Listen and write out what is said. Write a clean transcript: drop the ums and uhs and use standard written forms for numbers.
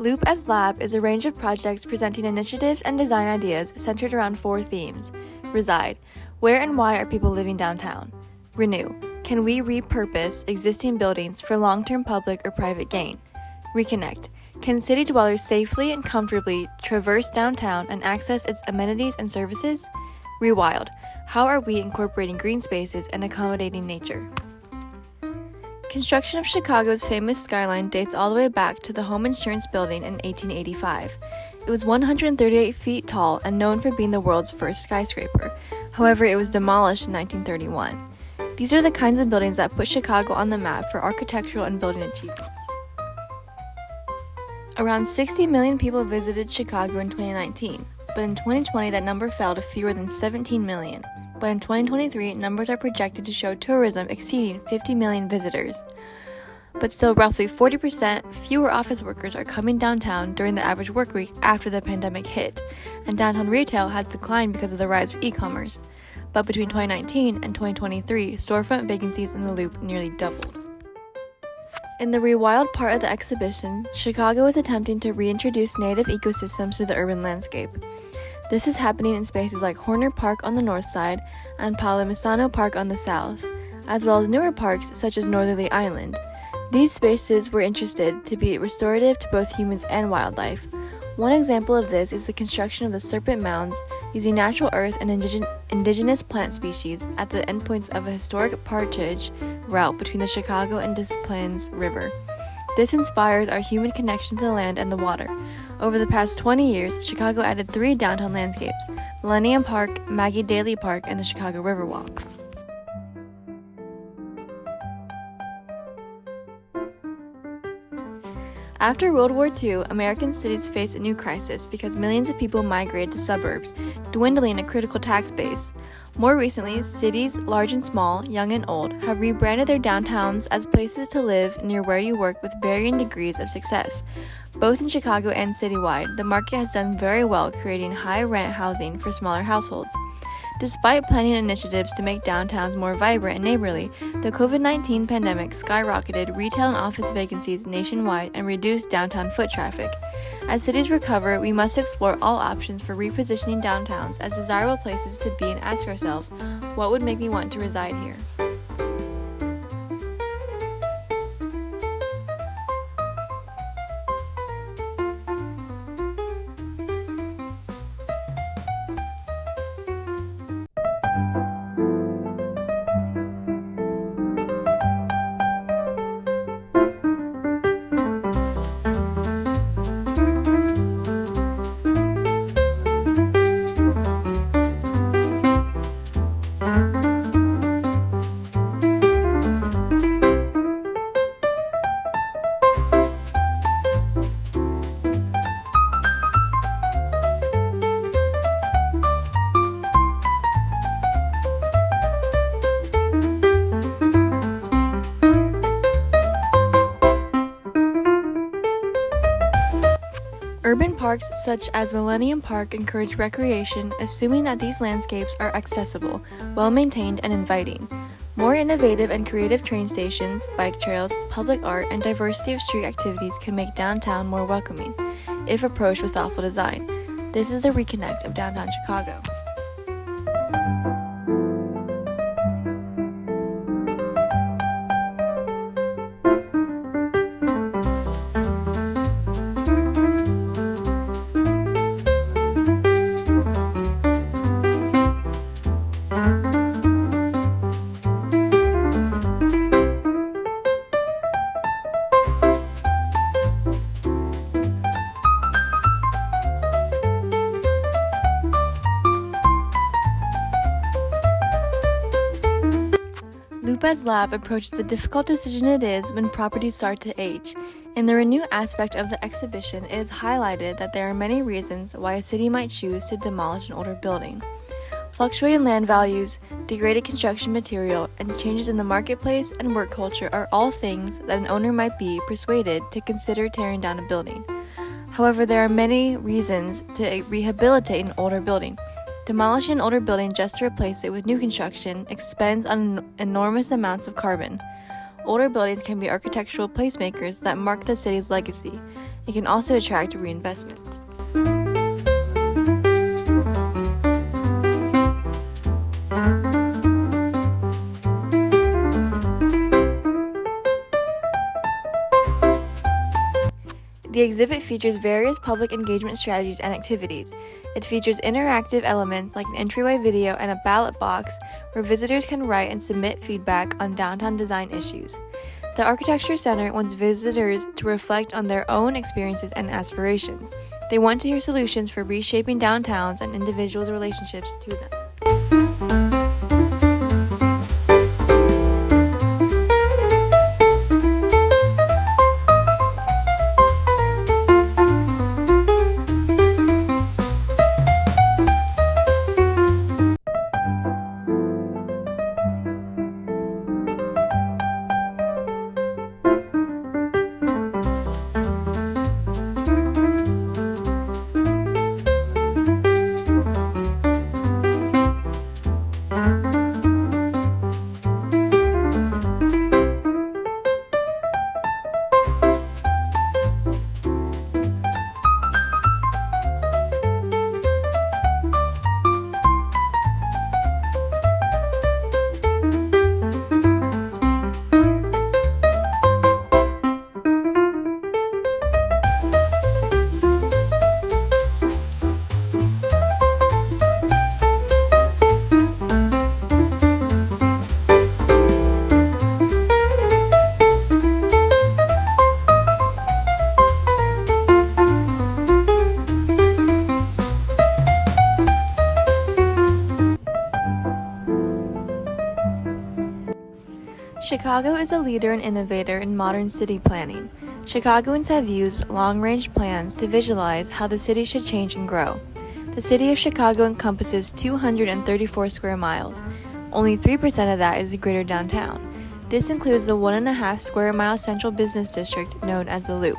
Loop as Lab is a range of projects presenting initiatives and design ideas centered around 4 themes. Reside. Where and why are people living downtown? Renew. Can we repurpose existing buildings for long-term public or private gain? Reconnect. Can city dwellers safely and comfortably traverse downtown and access its amenities and services? Rewild. How are we incorporating green spaces and accommodating nature? Construction of Chicago's famous skyline dates all the way back to the Home Insurance Building in 1885. It was 138 feet tall and known for being the world's first skyscraper. However, it was demolished in 1931. These are the kinds of buildings that put Chicago on the map for architectural and building achievements. Around 60 million people visited Chicago in 2019, but in 2020 that number fell to fewer than 17 million. But in 2023, numbers are projected to show tourism exceeding 50 million visitors. But still, roughly 40% fewer office workers are coming downtown during the average work week after the pandemic hit, and downtown retail has declined because of the rise of e-commerce. But between 2019 and 2023, storefront vacancies in the Loop nearly doubled. In the Rewild part of the exhibition, Chicago is attempting to reintroduce native ecosystems to the urban landscape. This is happening in spaces like Horner Park on the north side and Palamisano Park on the south, as well as newer parks such as Northerly Island. These spaces were interested to be restorative to both humans and wildlife. One example of this is the construction of the Serpent Mounds using natural earth and indigenous plant species at the endpoints of a historic portage route between the Chicago and Des Plaines River. This inspires our human connection to the land and the water. Over the past 20 years, Chicago added 3 downtown landscapes: Millennium Park, Maggie Daley Park, and the Chicago Riverwalk. After World War II, American cities faced a new crisis because millions of people migrated to suburbs, dwindling a critical tax base. More recently, cities, large and small, young and old, have rebranded their downtowns as places to live near where you work with varying degrees of success. Both in Chicago and citywide, the market has done very well creating high-rent housing for smaller households. Despite planning initiatives to make downtowns more vibrant and neighborly, the COVID-19 pandemic skyrocketed retail and office vacancies nationwide and reduced downtown foot traffic. As cities recover, we must explore all options for repositioning downtowns as desirable places to be and ask ourselves, what would make me want to reside here? Urban parks such as Millennium Park encourage recreation, assuming that these landscapes are accessible, well-maintained, and inviting. More innovative and creative train stations, bike trails, public art, and diversity of street activities can make downtown more welcoming, if approached with thoughtful design. This is the reconnect of downtown Chicago. Loop as Lab approaches the difficult decision it is when properties start to age. In the Renew aspect of the exhibition, it is highlighted that there are many reasons why a city might choose to demolish an older building. Fluctuating land values, degraded construction material, and changes in the marketplace and work culture are all things that an owner might be persuaded to consider tearing down a building. However, there are many reasons to rehabilitate an older building. Demolishing an older building just to replace it with new construction expends on enormous amounts of carbon. Older buildings can be architectural placemakers that mark the city's legacy. It can also attract reinvestments. The exhibit features various public engagement strategies and activities. It features interactive elements like an entryway video and a ballot box where visitors can write and submit feedback on downtown design issues. The Architecture Center wants visitors to reflect on their own experiences and aspirations. They want to hear solutions for reshaping downtowns and individuals' relationships to them. Chicago is a leader and innovator in modern city planning. Chicagoans have used long-range plans to visualize how the city should change and grow. The city of Chicago encompasses 234 square miles. Only 3% of that is the greater downtown. This includes the 1.5 square mile central business district known as the Loop.